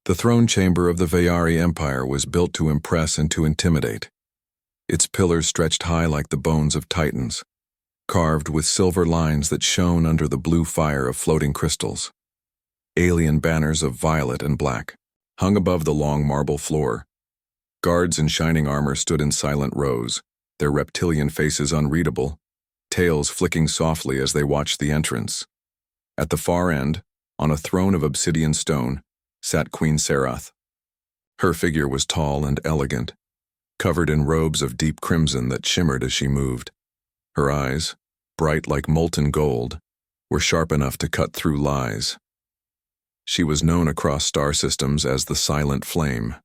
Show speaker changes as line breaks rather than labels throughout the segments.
The throne chamber of the Veyari Empire was built to impress and to intimidate. Its pillars stretched high like the bones of titans, carved with silver lines that shone under the blue fire of floating crystals. Alien banners of violet and black hung above the long marble floor. Guards in shining armor stood in silent rows, their reptilian faces unreadable, tails flicking softly as they watched the entrance. At the far end, on a throne of obsidian stone, sat Queen Serath. Her figure was tall and elegant, covered in robes of deep crimson that shimmered as she moved. Her eyes, bright like molten gold, were sharp enough to cut through lies. She was known across star systems as the Silent Flame.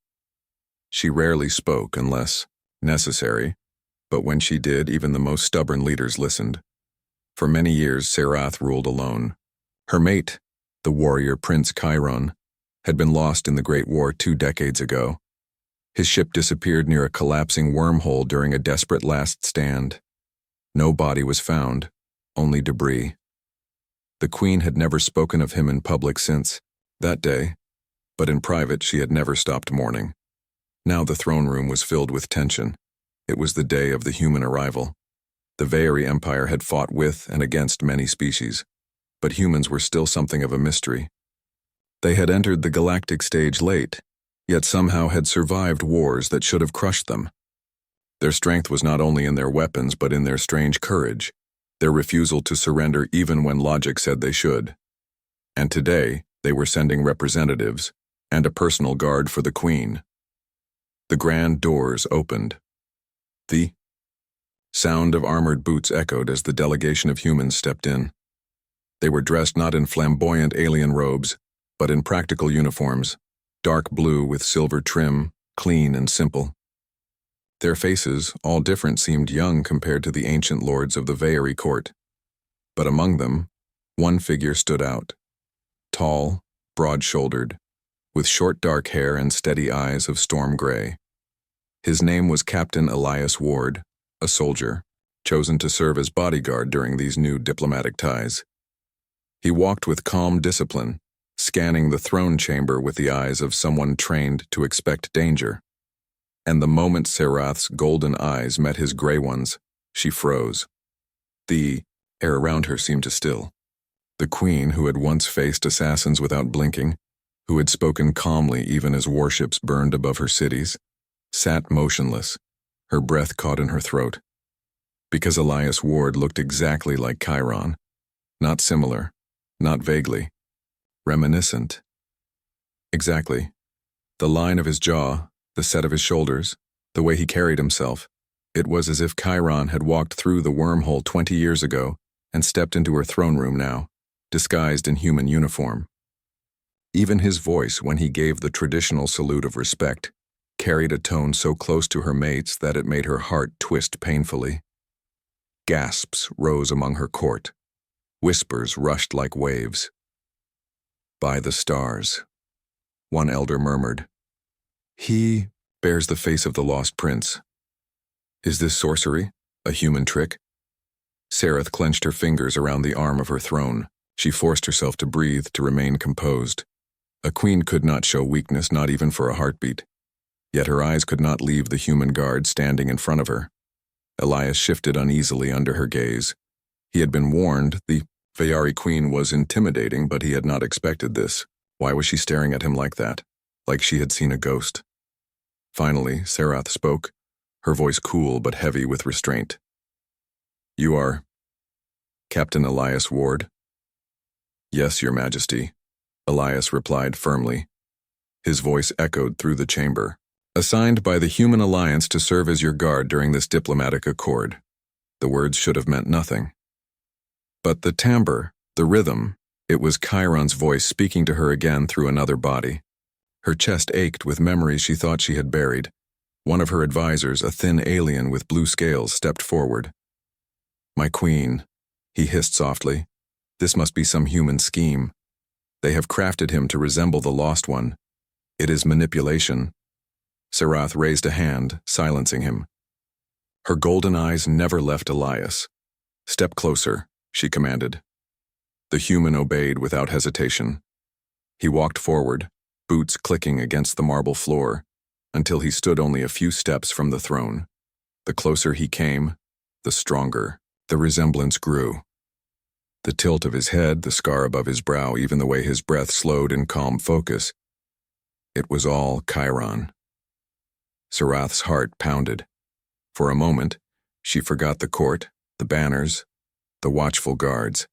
She rarely spoke unless necessary, but when she did, even the most stubborn leaders listened. For many years, Serath ruled alone. Her mate, the warrior Prince Chiron, had been lost in the Great War 2 decades ago. His ship disappeared near a collapsing wormhole during a desperate last stand. No body was found, only debris. The Queen had never spoken of him in public since that day, but in private she had never stopped mourning. Now the throne room was filled with tension. It was the day of the human arrival. The Veyari Empire had fought with and against many species, but humans were still something of a mystery. They had entered the galactic stage late, yet somehow had survived wars that should have crushed them. Their strength was not only in their weapons but in their strange courage, their refusal to surrender even when logic said they should. And today, they were sending representatives and a personal guard for the Queen. The grand doors opened. The sound of armored boots echoed as the delegation of humans stepped in. They were dressed not in flamboyant alien robes, but in practical uniforms, dark blue with silver trim, clean and simple. Their faces, all different, seemed young compared to the ancient lords of the Veyari court. But among them, one figure stood out. Tall, broad-shouldered, with short dark hair and steady eyes of storm gray. His name was Captain Elias Ward, a soldier, chosen to serve as bodyguard during these new diplomatic ties. He walked with calm discipline, scanning the throne chamber with the eyes of someone trained to expect danger. And the moment Serath's golden eyes met his gray ones, she froze. The air around her seemed to still. The Queen, who had once faced assassins without blinking, who had spoken calmly even as warships burned above her cities, sat motionless, her breath caught in her throat. Because Elias Ward looked exactly like Chiron, not similar, not vaguely, reminiscent. Exactly. The line of his jaw, the set of his shoulders, the way he carried himself. It was as if Chiron had walked through the wormhole 20 years ago and stepped into her throne room now, disguised in human uniform. Even his voice, when he gave the traditional salute of respect, carried a tone so close to her mates that it made her heart twist painfully. Gasps rose among her court. Whispers rushed like waves. "By the stars," one elder murmured. "He bears the face of the lost prince. Is this sorcery? A human trick?" Serath clenched her fingers around the arm of her throne. She forced herself to breathe, to remain composed. A queen could not show weakness, not even for a heartbeat. Yet her eyes could not leave the human guard standing in front of her. Elias shifted uneasily under her gaze. He had been warned the Veyari queen was intimidating, but he had not expected this. Why was she staring at him like that? Like she had seen a ghost? Finally, Serath spoke, her voice cool but heavy with restraint. "You are Captain Elias Ward?" "Yes, Your Majesty," Elias replied firmly. His voice echoed through the chamber. "Assigned by the Human Alliance to serve as your guard during this diplomatic accord." The words should have meant nothing. But the timbre, the rhythm, it was Chiron's voice speaking to her again through another body. Her chest ached with memories she thought she had buried. One of her advisors, a thin alien with blue scales, stepped forward. "My queen," he hissed softly. "This must be some human scheme. They have crafted him to resemble the lost one. It is manipulation." Serath raised a hand, silencing him. Her golden eyes never left Elias. "Step closer," she commanded. The human obeyed without hesitation. He walked forward, boots clicking against the marble floor, until he stood only a few steps from the throne. The closer he came, the stronger the resemblance grew. The tilt of his head, the scar above his brow, even the way his breath slowed in calm focus. It was all Chiron. Sarath's heart pounded. For a moment, she forgot the court, the banners, the watchful guards.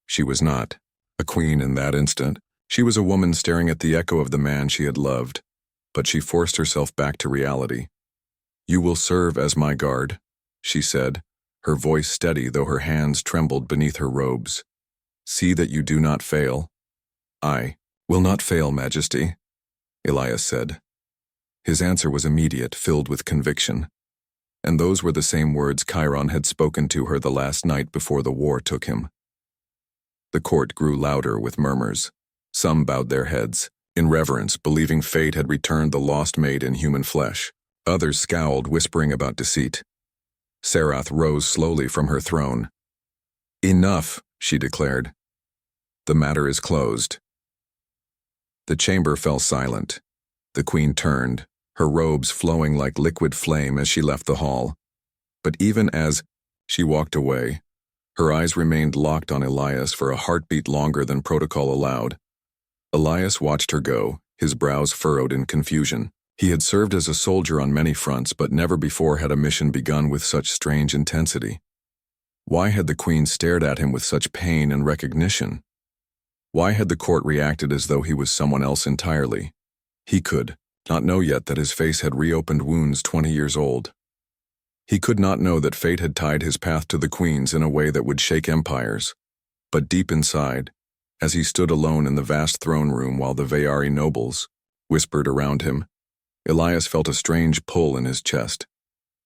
She was not a queen in that instant. She was a woman staring at the echo of the man she had loved, but she forced herself back to reality. "You will serve as my guard," she said, her voice steady though her hands trembled beneath her robes. "See that you do not fail." "I will not fail, Majesty," Elias said. His answer was immediate, filled with conviction. And those were the same words Chiron had spoken to her the last night before the war took him. The court grew louder with murmurs. Some bowed their heads, in reverence, believing fate had returned the lost mate in human flesh. Others scowled, whispering about deceit. Sarath rose slowly from her throne. "Enough," she declared. "The matter is closed." The chamber fell silent. The queen turned, her robes flowing like liquid flame as she left the hall. But even as she walked away, her eyes remained locked on Elias for a heartbeat longer than protocol allowed. Elias watched her go, his brows furrowed in confusion. He had served as a soldier on many fronts, but never before had a mission begun with such strange intensity. Why had the queen stared at him with such pain and recognition? Why had the court reacted as though he was someone else entirely? He could not know yet that his face had reopened wounds 20 years old. He could not know that fate had tied his path to the queen's in a way that would shake empires. But deep inside, as he stood alone in the vast throne room while the Veyari nobles whispered around him, Elias felt a strange pull in his chest,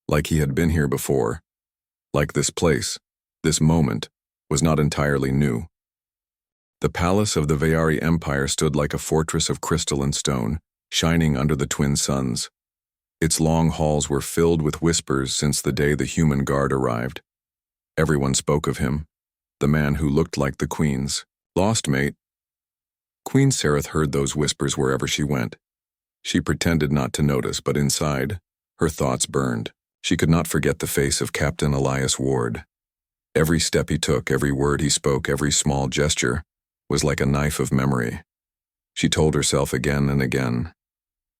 like he had been here before, like this place, this moment, was not entirely new. The palace of the Veyari Empire stood like a fortress of crystal and stone, shining under the twin suns. Its long halls were filled with whispers since the day the human guard arrived. Everyone spoke of him, the man who looked like the queen's lost mate. Queen Sarath heard those whispers wherever she went. She pretended not to notice, but inside, her thoughts burned. She could not forget the face of Captain Elias Ward. Every step he took, every word he spoke, every small gesture was like a knife of memory. She told herself again and again,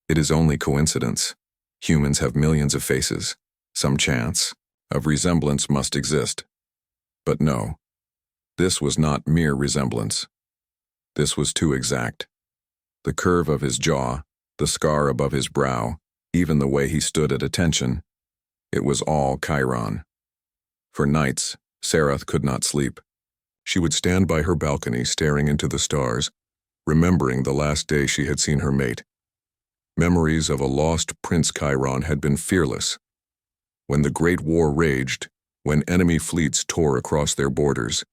"It is only coincidence. Humans have millions of faces. Some chance of resemblance must exist." But no, this was not mere resemblance. This was too exact. The curve of his jaw, the scar above his brow, even the way he stood at attention, it was all Chiron. For nights, Sarath could not sleep. She would stand by her balcony staring into the stars, remembering the last day she had seen her mate. Memories of a lost Prince Chiron had been fearless. When the Great War raged, when enemy fleets tore across their borders,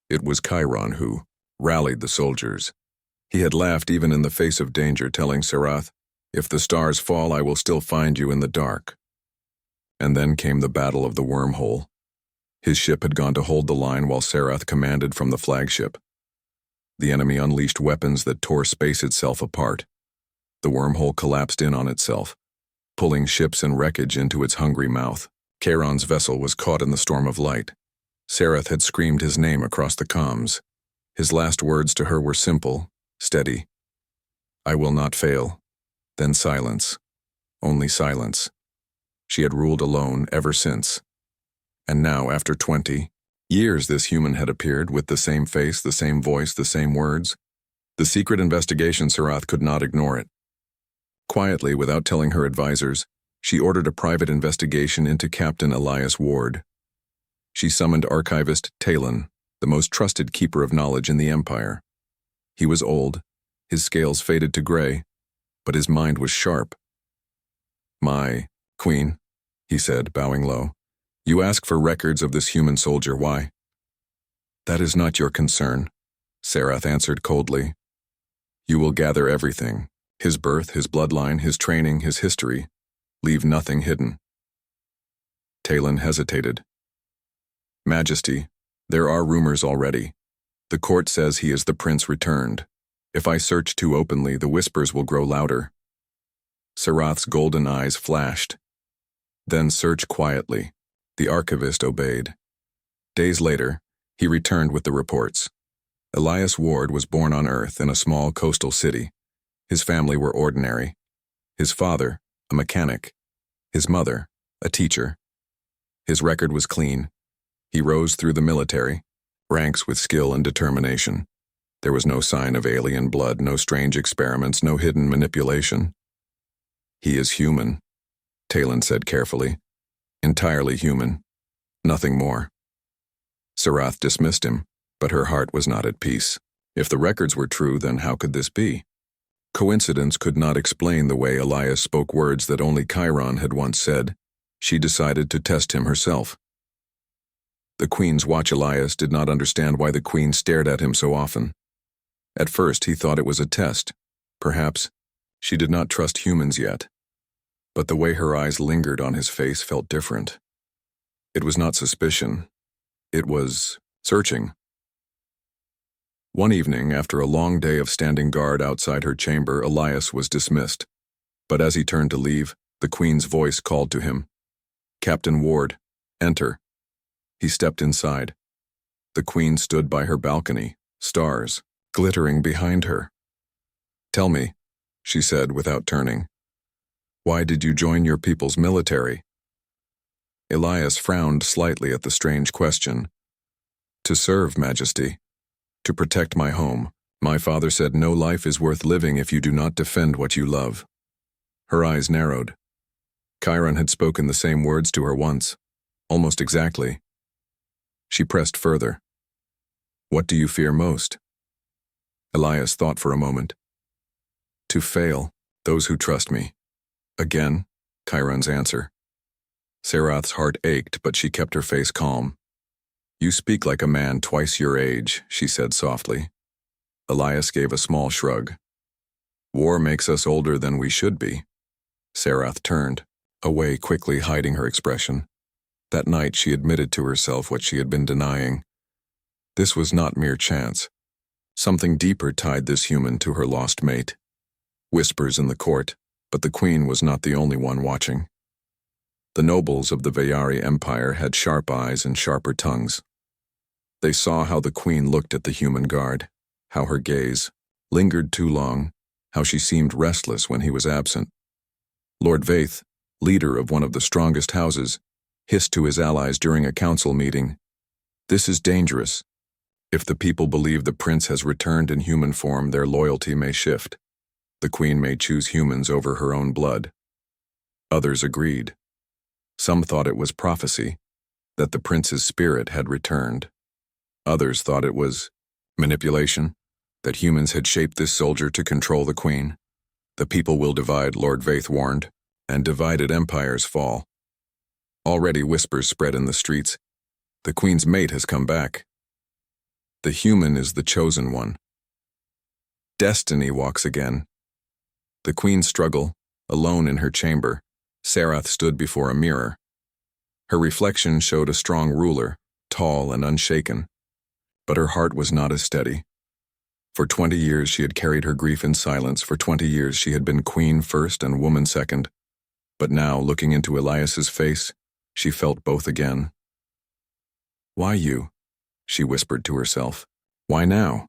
it was Chiron who rallied the soldiers. He had laughed even in the face of danger, telling Sarath, "If the stars fall, I will still find you in the dark." And then came the Battle of the Wormhole. His ship had gone to hold the line while Sarath commanded from the flagship. The enemy unleashed weapons that tore space itself apart. The wormhole collapsed in on itself, pulling ships and wreckage into its hungry mouth. Chiron's vessel was caught in the storm of light. Sarath had screamed his name across the comms. His last words to her were simple, steady. "I will not fail." Then silence. Only silence. She had ruled alone ever since. And now, after 20 years, this human had appeared with the same face, the same voice, the same words. The secret investigation, Sarath could not ignore it. Quietly, without telling her advisors, she ordered a private investigation into Captain Elias Ward. She summoned archivist Talon, the most trusted keeper of knowledge in the Empire. He was old, his scales faded to gray, but his mind was sharp. "My queen," he said, bowing low, "you ask for records of this human soldier. Why?" "That is not your concern," Sarath answered coldly. "You will gather everything. His birth, his bloodline, his training, his history. Leave nothing hidden." Talon hesitated. "Majesty, there are rumors already. The court says he is the prince returned. If I search too openly, the whispers will grow louder. Serath's golden eyes flashed. Then search quietly. The archivist obeyed. Days later, he returned with the reports. Elias Ward was born on Earth in a small coastal city. His family were ordinary. His father, a mechanic. His mother, a teacher. His record was clean. He rose through the military, ranks with skill and determination. There was no sign of alien blood, no strange experiments, no hidden manipulation. He is human, Talon said carefully. Entirely human. Nothing more. Serath dismissed him, but her heart was not at peace. If the records were true, then how could this be? Coincidence could not explain the way Elias spoke words that only Chiron had once said. She decided to test him herself. The Queen's Watch Elias did not understand why the Queen stared at him so often. At first he thought it was a test. Perhaps she did not trust humans yet. But the way her eyes lingered on his face felt different. It was not suspicion. It was searching. One evening, after a long day of standing guard outside her chamber, Elias was dismissed. But as he turned to leave, the Queen's voice called to him. "Captain Ward, enter." He stepped inside. The Queen stood by her balcony, stars glittering behind her. "Tell me," she said without turning, "why did you join your people's military?" Elias frowned slightly at the strange question. "To serve, Majesty. To protect my home. My father said no life is worth living if you do not defend what you love." Her eyes narrowed. Chiron had spoken the same words to her once, almost exactly. She pressed further. "What do you fear most?" Elias thought for a moment. "To fail, those who trust me." Again, Chiron's answer. Serath's heart ached, but she kept her face calm. "You speak like a man twice your age," she said softly. Elias gave a small shrug. "War makes us older than we should be." Serath turned, away quickly, hiding her expression. That night she admitted to herself what she had been denying. This was not mere chance. Something deeper tied this human to her lost mate. Whispers in the court, but the Queen was not the only one watching. The nobles of the Veyari Empire had sharp eyes and sharper tongues. They saw how the Queen looked at the human guard, how her gaze lingered too long, how she seemed restless when he was absent. Lord Vaith, leader of one of the strongest houses, hissed to his allies during a council meeting, "This is dangerous. If the people believe the prince has returned in human form, their loyalty may shift. The Queen may choose humans over her own blood." Others agreed. Some thought it was prophecy, that the prince's spirit had returned. Others thought it was manipulation, that humans had shaped this soldier to control the Queen. "The people will divide," Lord Vaith warned, "and divided empires fall." Already whispers spread in the streets. "The Queen's mate has come back. The human is the chosen one. Destiny walks again." The Queen struggled, alone in her chamber. Serath stood before a mirror. Her reflection showed a strong ruler, tall and unshaken. But her heart was not as steady. For 20 years she had carried her grief in silence. For 20 years she had been queen first and woman second. But now, looking into Elias's face, she felt both again. "Why you?" she whispered to herself. "Why now?"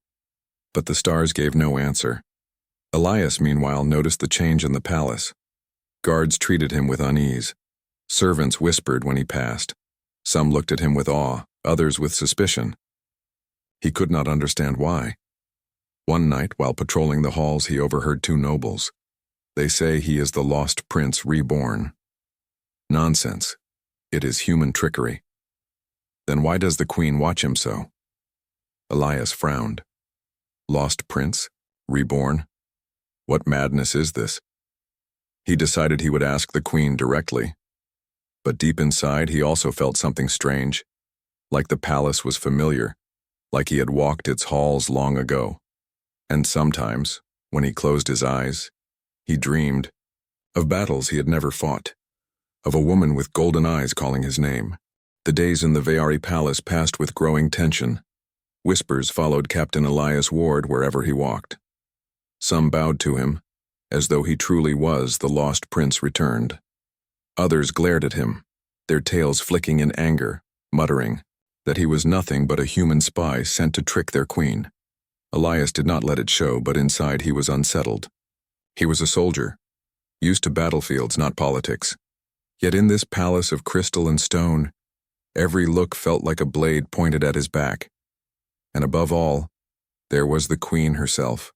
But the stars gave no answer. Elias, meanwhile, noticed the change in the palace. Guards treated him with unease. Servants whispered when he passed. Some looked at him with awe, others with suspicion. He could not understand why. One night, while patrolling the halls, he overheard two nobles. "They say he is the lost prince reborn." Nonsense. It is human trickery. Then why does the Queen watch him so? Elias frowned. Lost prince? Reborn? What madness is this? He decided he would ask the Queen directly. But deep inside, he also felt something strange, like the palace was familiar, like he had walked its halls long ago. And sometimes, when he closed his eyes, he dreamed of battles he had never fought, of a woman with golden eyes calling his name. The days in the Veyari palace passed with growing tension. Whispers followed Captain Elias Ward wherever he walked. Some bowed to him, as though he truly was the lost prince returned. Others glared at him, their tails flicking in anger, muttering that he was nothing but a human spy sent to trick their queen. Elias did not let it show, but inside he was unsettled. He was a soldier, used to battlefields, not politics. Yet in this palace of crystal and stone, every look felt like a blade pointed at his back. And above all, there was the queen herself.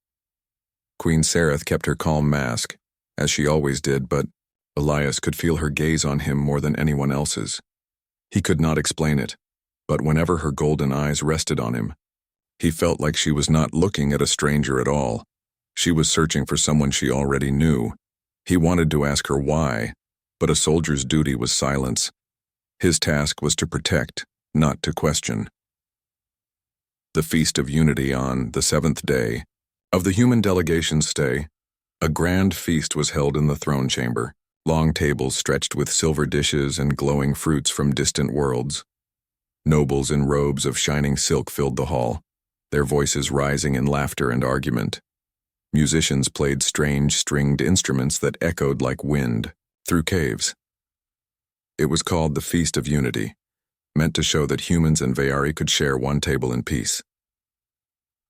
Queen Sereth kept her calm mask, as she always did, but Elias could feel her gaze on him more than anyone else's. He could not explain it, but whenever her golden eyes rested on him, he felt like she was not looking at a stranger at all. She was searching for someone she already knew. He wanted to ask her why, but a soldier's duty was silence. His task was to protect, not to question. The Feast of Unity on the 7th day of the human delegation's stay, a grand feast was held in the throne chamber, long tables stretched with silver dishes and glowing fruits from distant worlds. Nobles in robes of shining silk filled the hall, their voices rising in laughter and argument. Musicians played strange stringed instruments that echoed like wind through caves. It was called the Feast of Unity, meant to show that humans and Veyari could share one table in peace.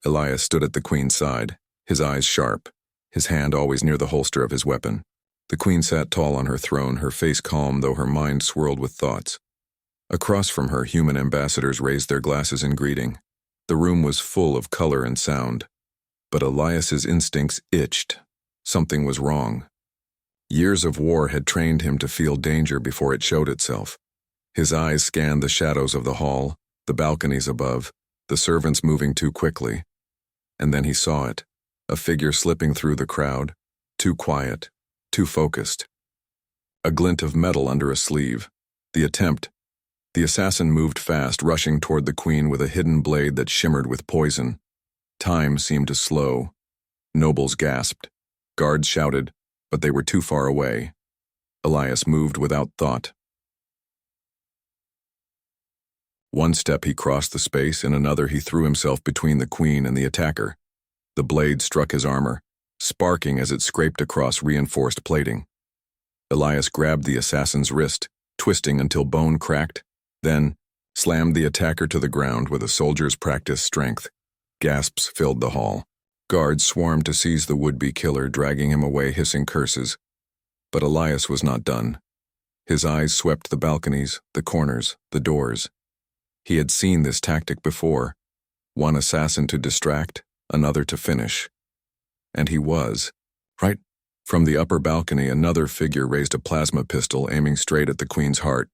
Elias stood at the queen's side, his eyes sharp, his hand always near the holster of his weapon. The queen sat tall on her throne, her face calm though her mind swirled with thoughts. Across from her, human ambassadors raised their glasses in greeting. The room was full of color and sound. But Elias's instincts itched. Something was wrong. Years of war had trained him to feel danger before it showed itself. His eyes scanned the shadows of the hall, the balconies above, the servants moving too quickly. And then he saw it, a figure slipping through the crowd, too quiet, too focused. A glint of metal under a sleeve. The attempt. The assassin moved fast, rushing toward the queen with a hidden blade that shimmered with poison. Time seemed to slow. Nobles gasped. Guards shouted, but they were too far away. Elias moved without thought. One step he crossed the space, in another he threw himself between the queen and the attacker. The blade struck his armor, sparking as it scraped across reinforced plating. Elias grabbed the assassin's wrist, twisting until bone cracked, then slammed the attacker to the ground with a soldier's practiced strength. Gasps filled the hall. Guards swarmed to seize the would-be killer, dragging him away, hissing curses. But Elias was not done. His eyes swept the balconies, the corners, the doors. He had seen this tactic before. One assassin to distract, another to finish. And he was. Right from the upper balcony, another figure raised a plasma pistol, aiming straight at the queen's heart.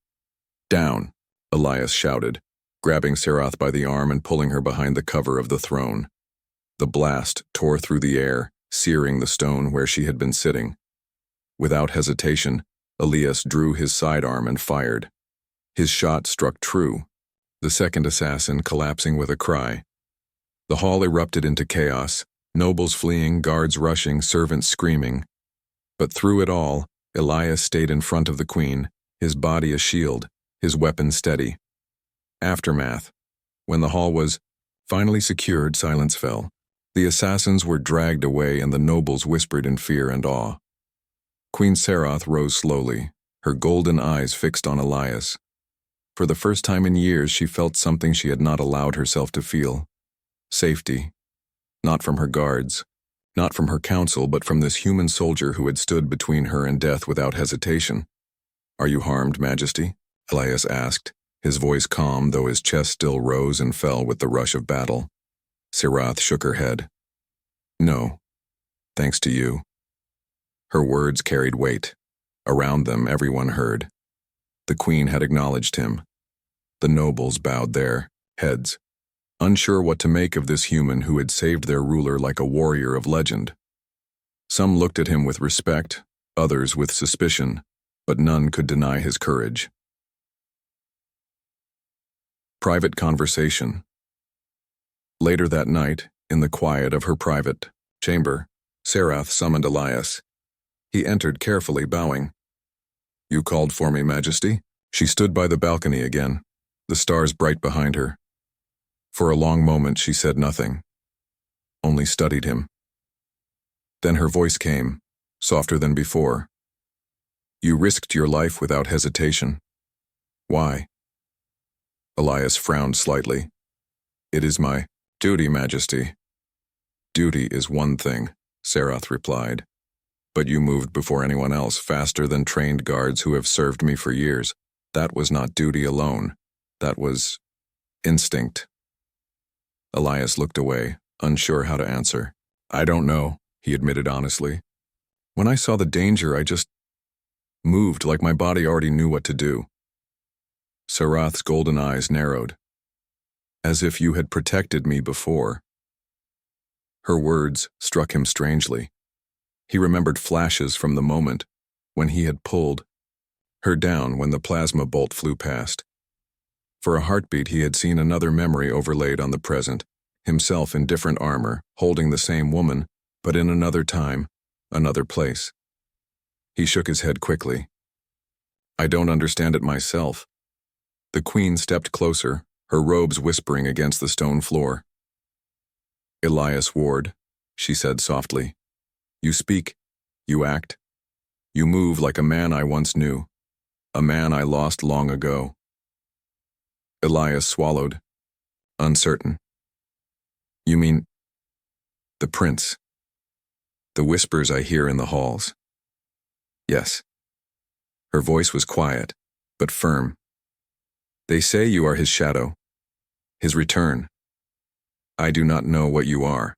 "Down," Elias shouted, grabbing Serath by the arm and pulling her behind the cover of the throne. The blast tore through the air, searing the stone where she had been sitting. Without hesitation, Elias drew his sidearm and fired. His shot struck true, the second assassin collapsing with a cry. The hall erupted into chaos, nobles fleeing, guards rushing, servants screaming. But through it all, Elias stayed in front of the queen, his body a shield, his weapon steady. Aftermath. When the hall was finally secured, silence fell. The assassins were dragged away and the nobles whispered in fear and awe. Queen Serath rose slowly, her golden eyes fixed on Elias. For the first time in years, she felt something she had not allowed herself to feel. Safety. Not from her guards, not from her council, but from this human soldier who had stood between her and death without hesitation. "Are you harmed, Majesty?" Elias asked, his voice calm though his chest still rose and fell with the rush of battle. Serath shook her head. "No, thanks to you." Her words carried weight. Around them, everyone heard. The queen had acknowledged him. The nobles bowed their heads, unsure what to make of this human who had saved their ruler like a warrior of legend. Some looked at him with respect, others with suspicion, but none could deny his courage. Private conversation. Later that night, in the quiet of her private chamber, Serath summoned Elias. He entered carefully, bowing. "You called for me, Majesty?" She stood by the balcony again, the stars bright behind her. For a long moment she said nothing, only studied him. Then her voice came, softer than before. You risked your life without hesitation. Why? Elias frowned slightly. It is my duty, Majesty. Duty is one thing, Sarath replied. But you moved before anyone else, faster than trained guards who have served me for years. That was not duty alone. That was instinct. Elias looked away, unsure how to answer. I don't know, he admitted honestly. When I saw the danger, I just moved like my body already knew what to do. Sarath's golden eyes narrowed. As if you had protected me before. Her words struck him strangely. He remembered flashes from the moment when he had pulled her down when the plasma bolt flew past. For a heartbeat, he had seen another memory overlaid on the present, himself in different armor, holding the same woman, but in another time, another place. He shook his head quickly. I don't understand it myself. The queen stepped closer, her robes whispering against the stone floor. Elias Ward, she said softly. You speak, you act, you move like a man I once knew, a man I lost long ago. Elias swallowed, uncertain. You mean the prince? The whispers I hear in the halls. Yes. Her voice was quiet, but firm. They say you are his shadow, his return. I do not know what you are.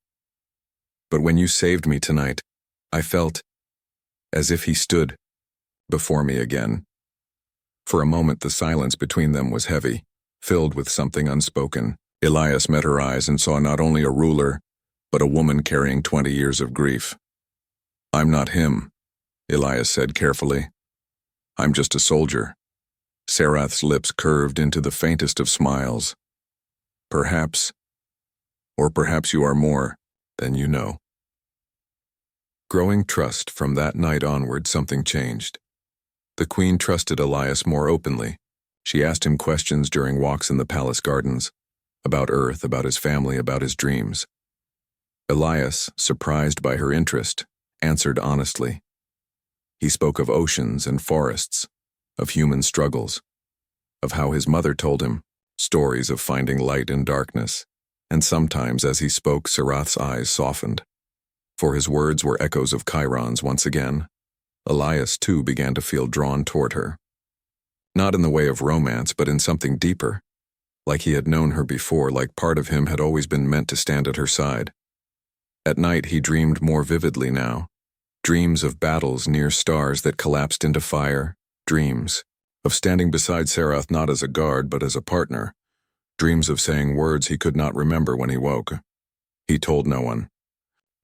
But when you saved me tonight, I felt as if he stood before me again. For a moment, the silence between them was heavy, filled with something unspoken. Elias met her eyes and saw not only a ruler, but a woman carrying 20 years of grief. I'm not him, Elias said carefully. I'm just a soldier. Sarath's lips curved into the faintest of smiles. Perhaps, or perhaps you are more than you know. Growing trust from that night onward, something changed. The queen trusted Elias more openly. She asked him questions during walks in the palace gardens, about Earth, about his family, about his dreams. Elias, surprised by her interest, answered honestly. He spoke of oceans and forests, of human struggles, of how his mother told him stories of finding light in darkness, and sometimes as he spoke, Sarath's eyes softened. For his words were echoes of Chiron's once again. Elias, too, began to feel drawn toward her. Not in the way of romance, but in something deeper. Like he had known her before, like part of him had always been meant to stand at her side. At night he dreamed more vividly now. Dreams of battles near stars that collapsed into fire. Dreams of standing beside Sarath not as a guard but as a partner. Dreams of saying words he could not remember when he woke. He told no one.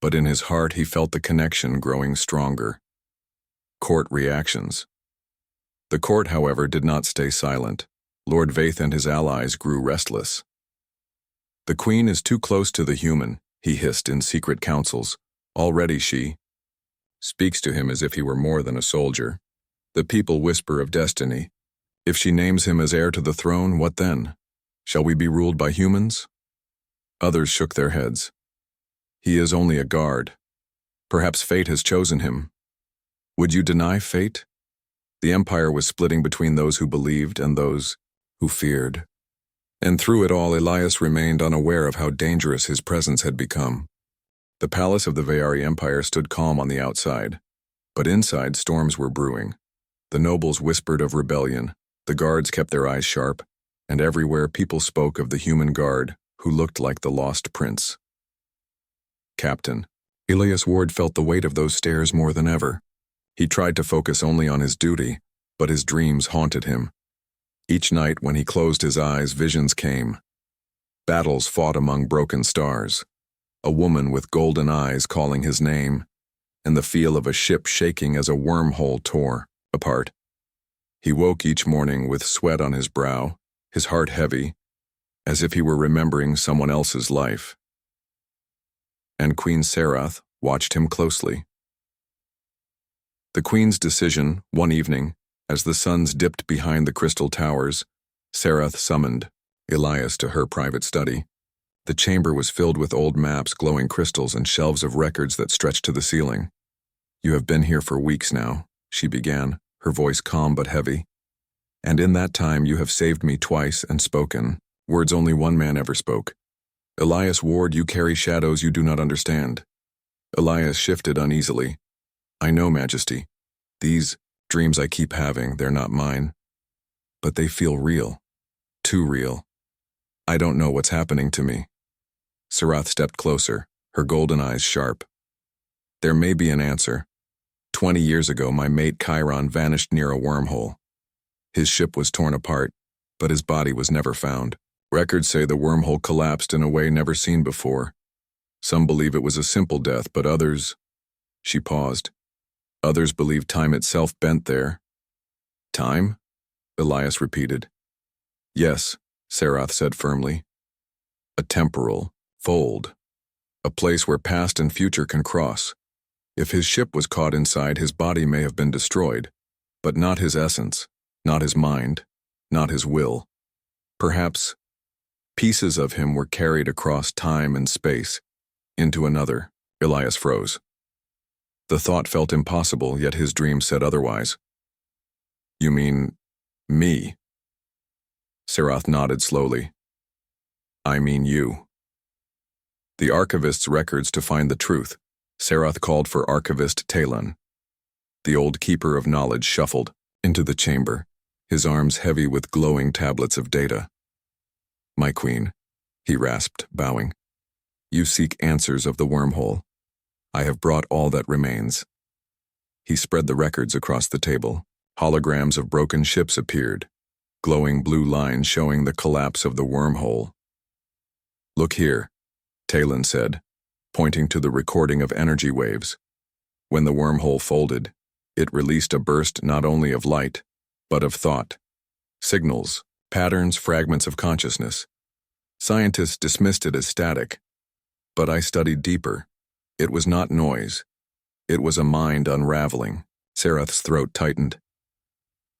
But in his heart he felt the connection growing stronger. Court reactions. The court, however, did not stay silent. Lord Vaith and his allies grew restless. The queen is too close to the human, he hissed in secret councils. Already she speaks to him as if he were more than a soldier. The people whisper of destiny. If she names him as heir to the throne, what then? Shall we be ruled by humans? Others shook their heads. He is only a guard. Perhaps fate has chosen him. Would you deny fate? The empire was splitting between those who believed and those who feared. And through it all, Elias remained unaware of how dangerous his presence had become. The palace of the Veyari Empire stood calm on the outside, but inside storms were brewing. The nobles whispered of rebellion, the guards kept their eyes sharp, and everywhere people spoke of the human guard who looked like the lost prince. Captain. Elias Ward felt the weight of those stares more than ever. He tried to focus only on his duty, but his dreams haunted him. Each night when he closed his eyes, visions came. Battles fought among broken stars. A woman with golden eyes calling his name, and the feel of a ship shaking as a wormhole tore apart. He woke each morning with sweat on his brow, his heart heavy, as if he were remembering someone else's life. And Queen Sarath watched him closely. The queen's decision, one evening, as the suns dipped behind the crystal towers, Sarath summoned Elias to her private study. The chamber was filled with old maps, glowing crystals, and shelves of records that stretched to the ceiling. "You have been here for weeks now," she began, her voice calm but heavy. "And in that time you have saved me twice and spoken words only one man ever spoke. Elias Ward, you carry shadows you do not understand." Elias shifted uneasily. "I know, Majesty. These dreams I keep having, they're not mine. But they feel real. Too real. I don't know what's happening to me." Sarath stepped closer, her golden eyes sharp. "There may be an answer. 20 years ago, my mate Chiron vanished near a wormhole. His ship was torn apart, but his body was never found. Records say the wormhole collapsed in a way never seen before. Some believe it was a simple death, but others—" She paused. "Others believe time itself bent there." "Time?" Elias repeated. "Yes," Sarath said firmly. "A temporal fold. A place where past and future can cross. If his ship was caught inside, his body may have been destroyed, but not his essence, not his mind, not his will. Perhaps pieces of him were carried across time and space, into another." Elias froze. The thought felt impossible, yet his dream said otherwise. "You mean me?" Sarath nodded slowly. "I mean you." The archivist's records to find the truth. Sarath called for Archivist Talon. The old keeper of knowledge shuffled into the chamber, his arms heavy with glowing tablets of data. "My queen," he rasped, bowing. "You seek answers of the wormhole. I have brought all that remains." He spread the records across the table. Holograms of broken ships appeared, glowing blue lines showing the collapse of the wormhole. "Look here," Talon said, pointing to the recording of energy waves. "When the wormhole folded, it released a burst not only of light, but of thought. Signals, patterns, fragments of consciousness. Scientists dismissed it as static, but I studied deeper. It was not noise. It was a mind unraveling." Sarath's throat tightened.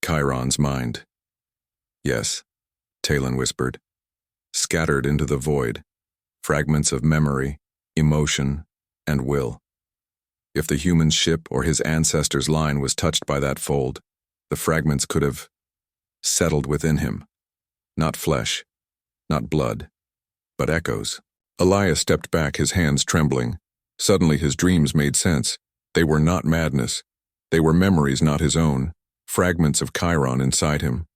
"Chiron's mind." "Yes," Talon whispered. "Scattered into the void. Fragments of memory, emotion, and will. If the human ship or his ancestor's line was touched by that fold, the fragments could have settled within him. Not flesh, not blood, but echoes." Elias stepped back, his hands trembling. Suddenly his dreams made sense. They were not madness. They were memories not his own, fragments of Chiron inside him.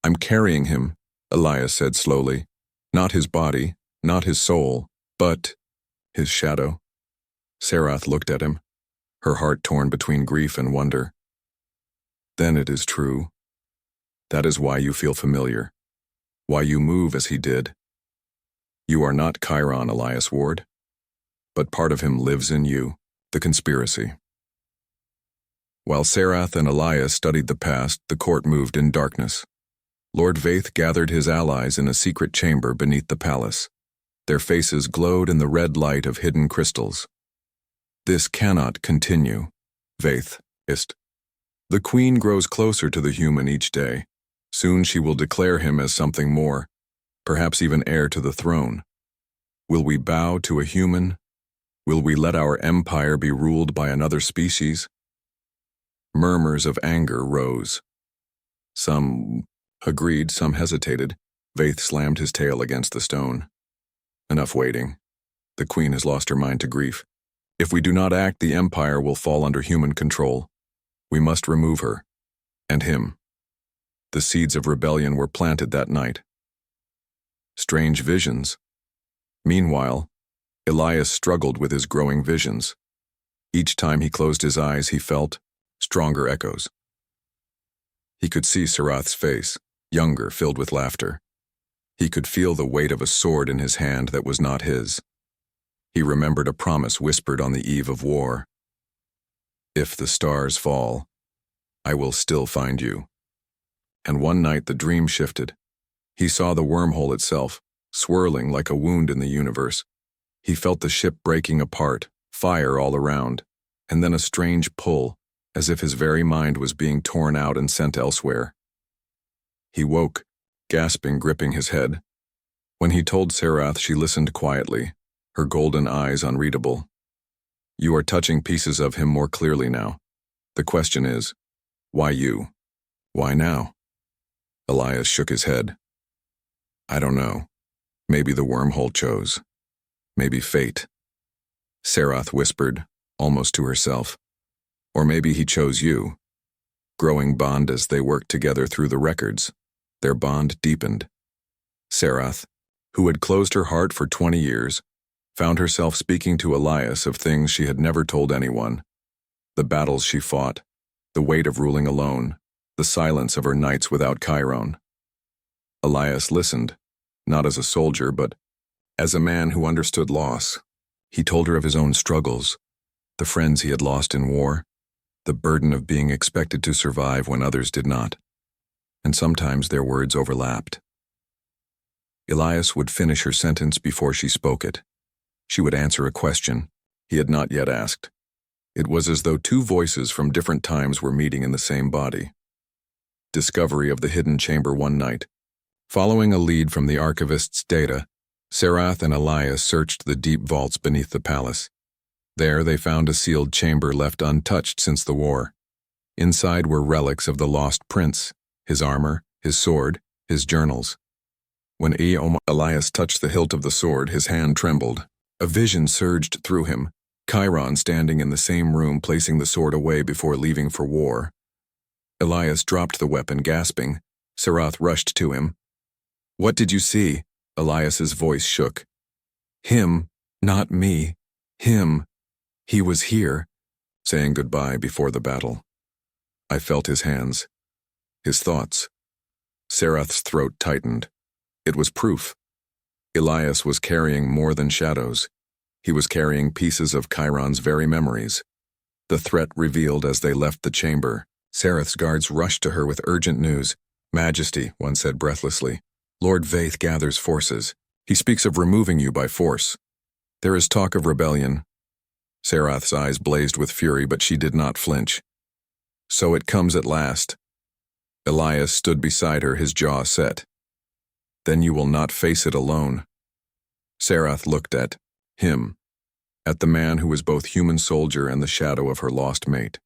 "I'm carrying him," Elias said slowly. "Not his body, not his soul, but his shadow." Sarath looked at him, her heart torn between grief and wonder. "Then it is true. That is why you feel familiar, why you move as he did. You are not Chiron, Elias Ward, but part of him lives in you." The conspiracy. While Sarath and Elias studied the past, the court moved in darkness. Lord Vaith gathered his allies in a secret chamber beneath the palace. Their faces glowed in the red light of hidden crystals. "This cannot continue," Vaith hissed. "The queen grows closer to the human each day. Soon she will declare him as something more, perhaps even heir to the throne. Will we bow to a human? Will we let our empire be ruled by another species?" Murmurs of anger rose. Some agreed, some hesitated. Vaith slammed his tail against the stone. "Enough waiting. The queen has lost her mind to grief. If we do not act, the empire will fall under human control. We must remove her. And him." The seeds of rebellion were planted that night. Strange visions. Meanwhile, Elias struggled with his growing visions. Each time he closed his eyes, he felt stronger echoes. He could see Sarath's face, younger, filled with laughter. He could feel the weight of a sword in his hand that was not his. He remembered a promise whispered on the eve of war. "If the stars fall, I will still find you." And one night the dream shifted. He saw the wormhole itself, swirling like a wound in the universe. He felt the ship breaking apart, fire all around, and then a strange pull, as if his very mind was being torn out and sent elsewhere. He woke, gasping, gripping his head. When he told Serath, she listened quietly, her golden eyes unreadable. You are touching pieces of him more clearly now. The question is, why you? Why now? Elias shook his head. I don't know. Maybe the wormhole chose. Maybe fate. Serath whispered, almost to herself. Or maybe he chose you. Growing bond as they worked together through the records. Their bond deepened. Serath, who had closed her heart for 20 years, found herself speaking to Elias of things she had never told anyone. The battles she fought, the weight of ruling alone, the silence of her nights without Chiron. Elias listened, not as a soldier, but as a man who understood loss. He told her of his own struggles, the friends he had lost in war, the burden of being expected to survive when others did not. And sometimes their words overlapped. Elias would finish her sentence before she spoke it. She would answer a question he had not yet asked. It was as though two voices from different times were meeting in the same body. Discovery of the hidden chamber one night. Following a lead from the archivist's data, Serath and Elias searched the deep vaults beneath the palace. There they found a sealed chamber left untouched since the war. Inside were relics of the lost prince, his armor, his sword, his journals. When Elias touched the hilt of the sword, his hand trembled. A vision surged through him, Chiron standing in the same room placing the sword away before leaving for war. Elias dropped the weapon, gasping. Serath rushed to him. What did you see? Elias's voice shook. Him, not me. Him. He was here, saying goodbye before the battle. I felt his hands, his thoughts. Serath's throat tightened. It was proof. Elias was carrying more than shadows. He was carrying pieces of Chiron's very memories. The threat revealed as they left the chamber. Serath's guards rushed to her with urgent news. Majesty, one said breathlessly. Lord Vaith gathers forces. He speaks of removing you by force. There is talk of rebellion. Serath's eyes blazed with fury, but she did not flinch. So it comes at last. Elias stood beside her, his jaw set. Then you will not face it alone. Serath looked at him, at the man who was both human soldier and the shadow of her lost mate.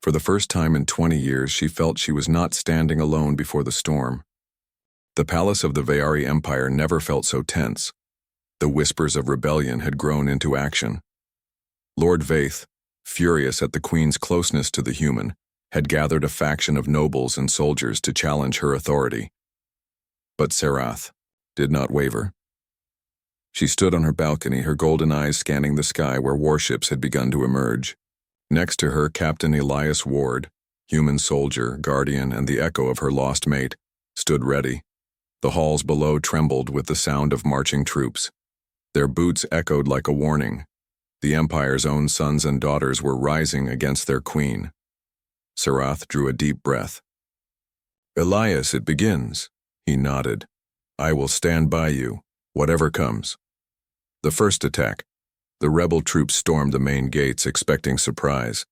For the first time in 20 years, she felt she was not standing alone before the storm. The palace of the Veyari Empire never felt so tense. The whispers of rebellion had grown into action. Lord Vaith, furious at the queen's closeness to the human, had gathered a faction of nobles and soldiers to challenge her authority. But Serath did not waver. She stood on her balcony, her golden eyes scanning the sky where warships had begun to emerge. Next to her, Captain Elias Ward, human soldier, guardian, and the echo of her lost mate, stood ready. The halls below trembled with the sound of marching troops. Their boots echoed like a warning. The Empire's own sons and daughters were rising against their queen. Serath drew a deep breath. Elias, it begins. He nodded. I will stand by you, whatever comes. The first attack. The rebel troops stormed the main gates, expecting surprise.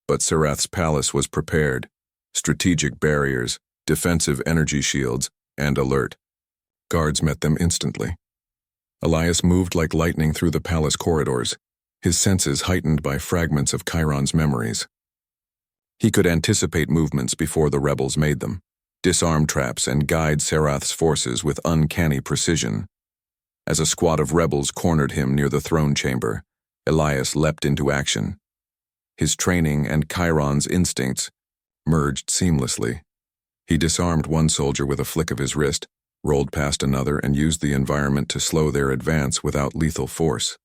But Serath's palace was prepared. Strategic barriers, defensive energy shields, and alert. Guards met them instantly. Elias moved like lightning through the palace corridors, his senses heightened by fragments of Chiron's memories. He could anticipate movements before the rebels made them, disarm traps and guide Serath's forces with uncanny precision. As a squad of rebels cornered him near the throne chamber, Elias leapt into action. His training and Chiron's instincts merged seamlessly. He disarmed one soldier with a flick of his wrist, rolled past another, and used the environment to slow their advance without lethal force.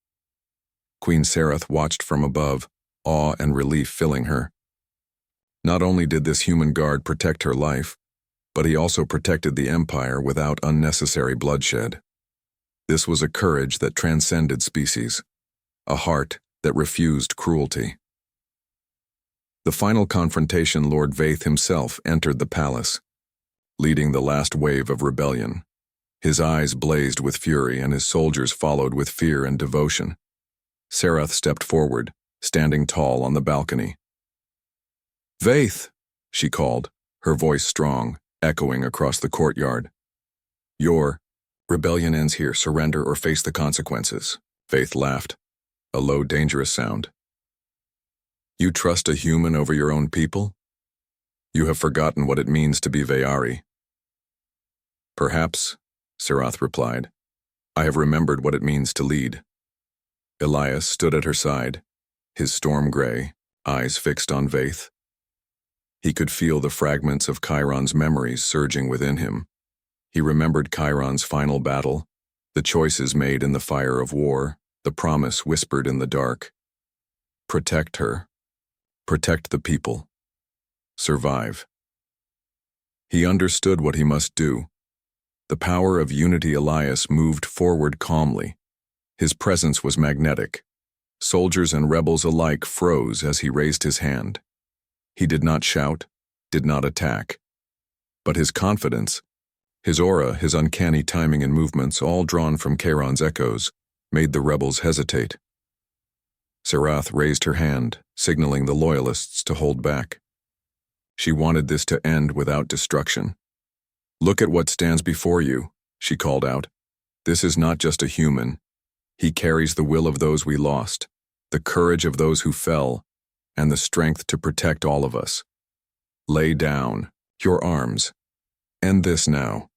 Queen Serath watched from above, awe and relief filling her. Not only did this human guard protect her life, but he also protected the Empire without unnecessary bloodshed. This was a courage that transcended species, a heart that refused cruelty. The final confrontation, Lord Vaith himself entered the palace, leading the last wave of rebellion. His eyes blazed with fury, and his soldiers followed with fear and devotion. Serath stepped forward, standing tall on the balcony. Vaith, she called, her voice strong, echoing across the courtyard. Your Rebellion ends here. Surrender or face the consequences. Faith laughed, a low, dangerous sound. You trust a human over your own people? You have forgotten what it means to be Veyari. Perhaps, Serath replied. I have remembered what it means to lead. Elias stood at her side, his storm gray, eyes fixed on Vaith. He could feel the fragments of Chiron's memories surging within him. He remembered Chiron's final battle, the choices made in the fire of war, the promise whispered in the dark. Protect her. Protect the people. Survive. He understood what he must do. The power of unity. Elias moved forward calmly. His presence was magnetic. Soldiers and rebels alike froze as he raised his hand. He did not shout, did not attack. But his confidence, his aura, his uncanny timing and movements, all drawn from Chiron's echoes, made the rebels hesitate. Serath raised her hand, signaling the loyalists to hold back. She wanted this to end without destruction. Look at what stands before you, she called out. This is not just a human. He carries the will of those we lost, the courage of those who fell, and the strength to protect all of us. Lay down your arms. End this now.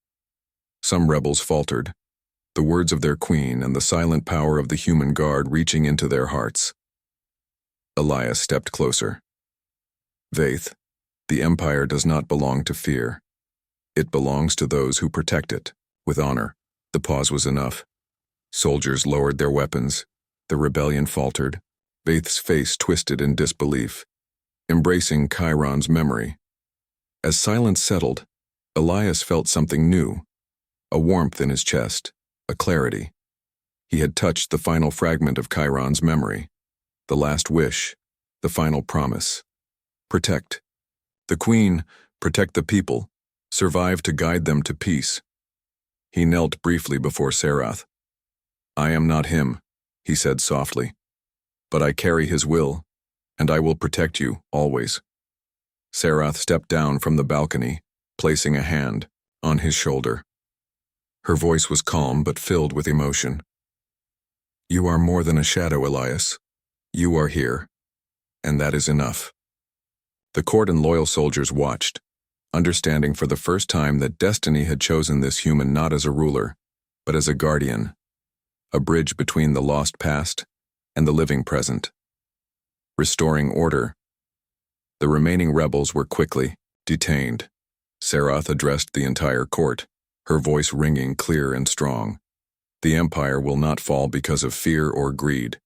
Some rebels faltered, the words of their queen and the silent power of the human guard reaching into their hearts. Elias stepped closer. Vaith, the Empire does not belong to fear. It belongs to those who protect it, with honor. The pause was enough. Soldiers lowered their weapons. The rebellion faltered. Vaith's face twisted in disbelief, embracing Chiron's memory. As silence settled, Elias felt something new, a warmth in his chest, a clarity. He had touched the final fragment of Chiron's memory, the last wish, the final promise. Protect. The Queen, protect the people, survive to guide them to peace. He knelt briefly before Serath. I am not him, he said softly, but I carry his will, and I will protect you, always. Serath stepped down from the balcony, placing a hand on his shoulder. Her voice was calm but filled with emotion. You are more than a shadow, Elias. You are here, and that is enough. The court and loyal soldiers watched, understanding for the first time that destiny had chosen this human not as a ruler, but as a guardian, a bridge between the lost past and the living present. Restoring order. The remaining rebels were quickly detained. Serath addressed the entire court, her voice ringing clear and strong. The Empire will not fall because of fear or greed.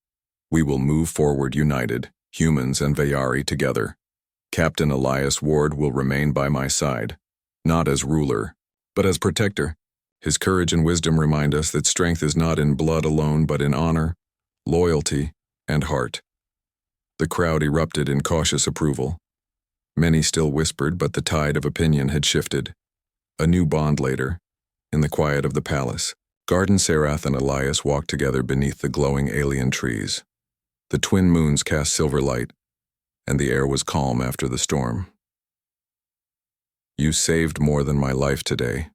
We will move forward united, humans and Veyari together. Captain Elias Ward will remain by my side, not as ruler, but as protector. His courage and wisdom remind us that strength is not in blood alone, but in honor, loyalty, and heart. The crowd erupted in cautious approval. Many still whispered, but the tide of opinion had shifted. A new bond later, in the quiet of the palace, Garden Serath and Elias walked together beneath the glowing alien trees. The twin moons cast silver light, and the air was calm after the storm. You saved more than my life today,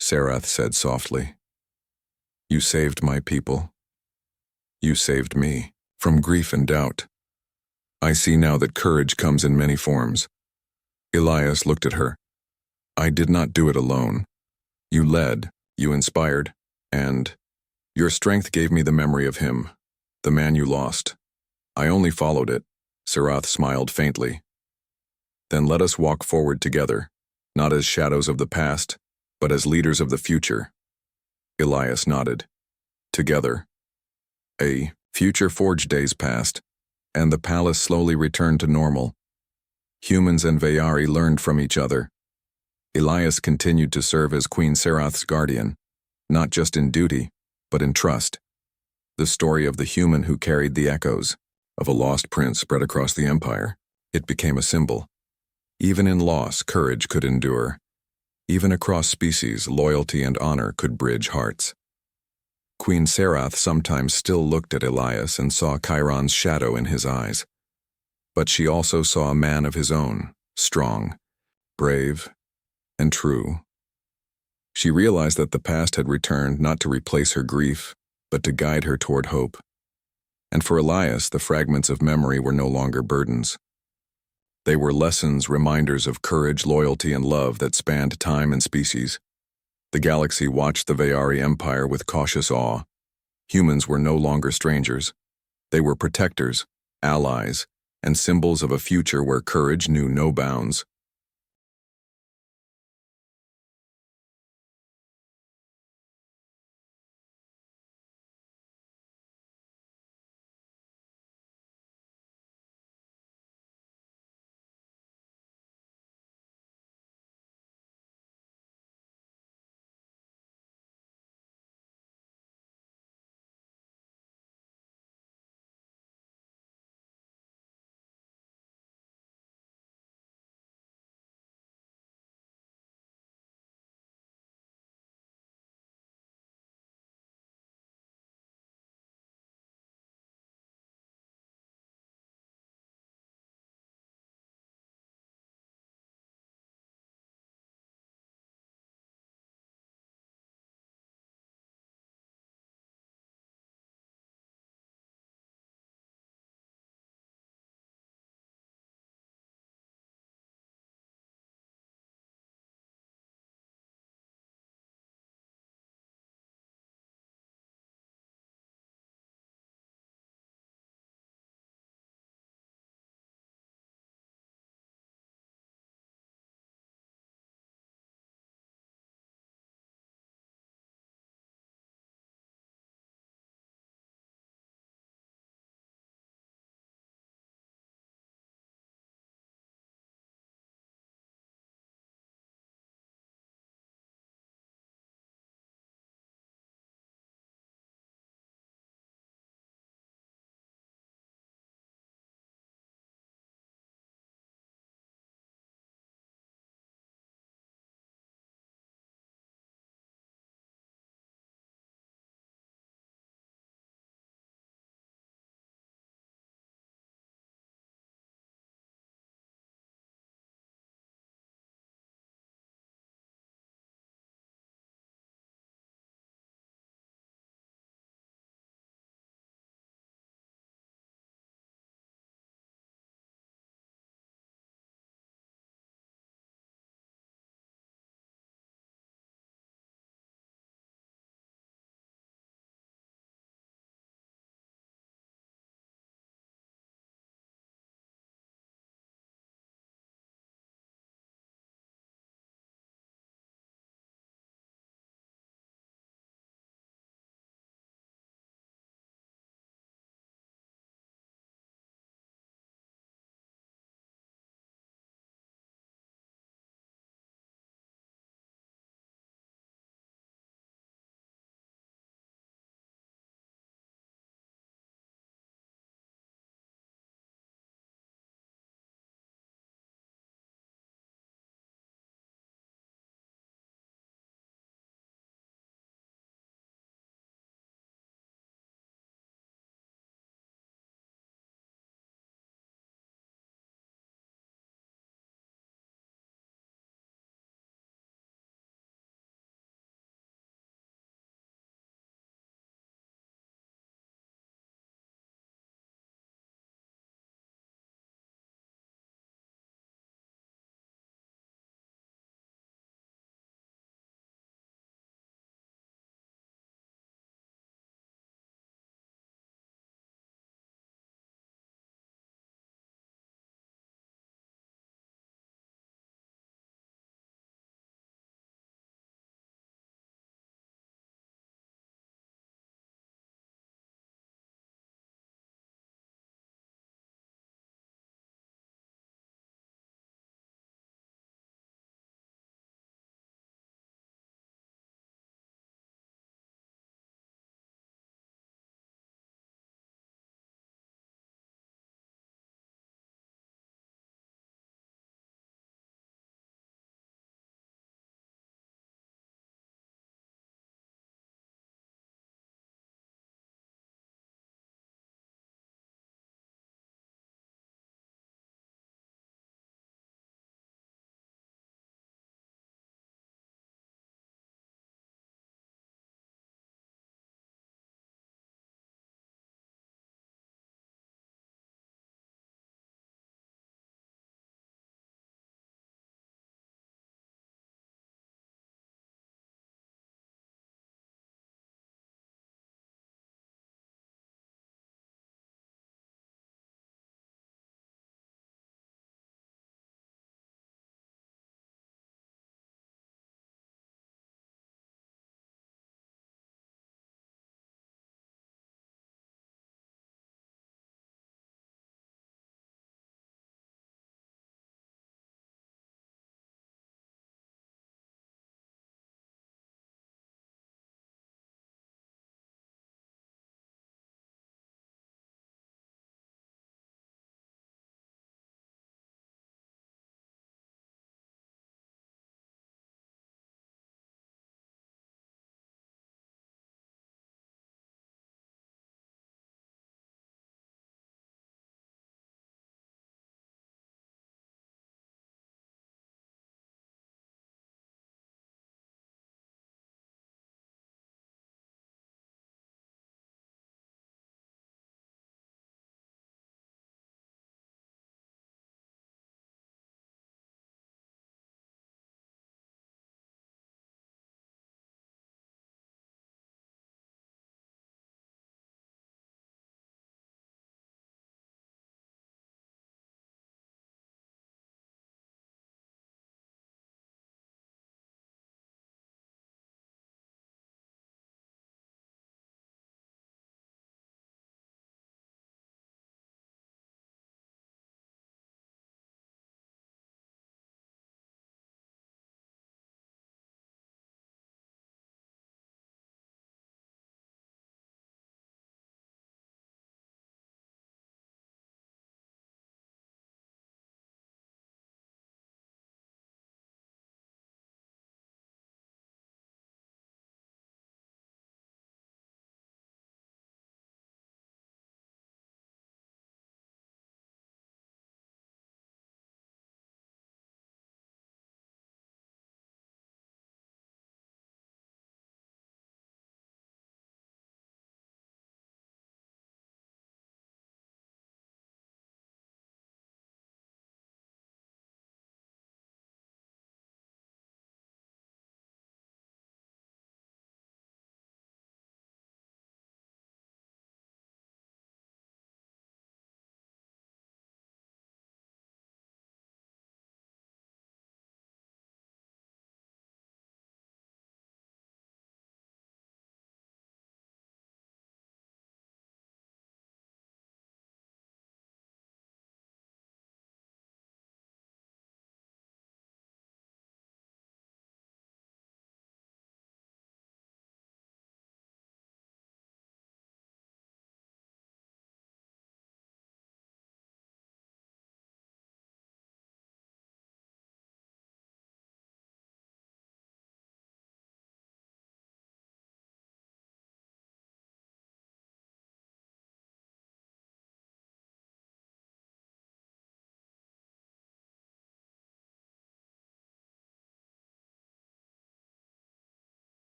Serath said softly. You saved my people. You saved me from grief and doubt. I see now that courage comes in many forms. Elias looked at her. I did not do it alone. You led, you inspired, and your strength gave me the memory of him, the man you lost. I only followed it. Serath smiled faintly. Then let us walk forward together, not as shadows of the past, but as leaders of the future. Elias nodded. Together. A future forge days passed, and the palace slowly returned to normal. Humans and Veyari learned from each other. Elias continued to serve as Queen Serath's guardian, not just in duty, but in trust. The story of the human who carried the echoes of a lost prince spread across the empire. It became a symbol. Even in loss, courage could endure. Even across species, loyalty and honor could bridge hearts. Queen Serath sometimes still looked at Elias and saw Chiron's shadow in his eyes. But she also saw a man of his own, strong, brave, and true. She realized that the past had returned not to replace her grief, but to guide her toward hope. And for Elias, the fragments of memory were no longer burdens. They were lessons, reminders of courage, loyalty, and love that spanned time and species. The galaxy watched the Veyari Empire with cautious awe. Humans were no longer strangers. They were protectors, allies, and symbols of a future where courage knew no bounds.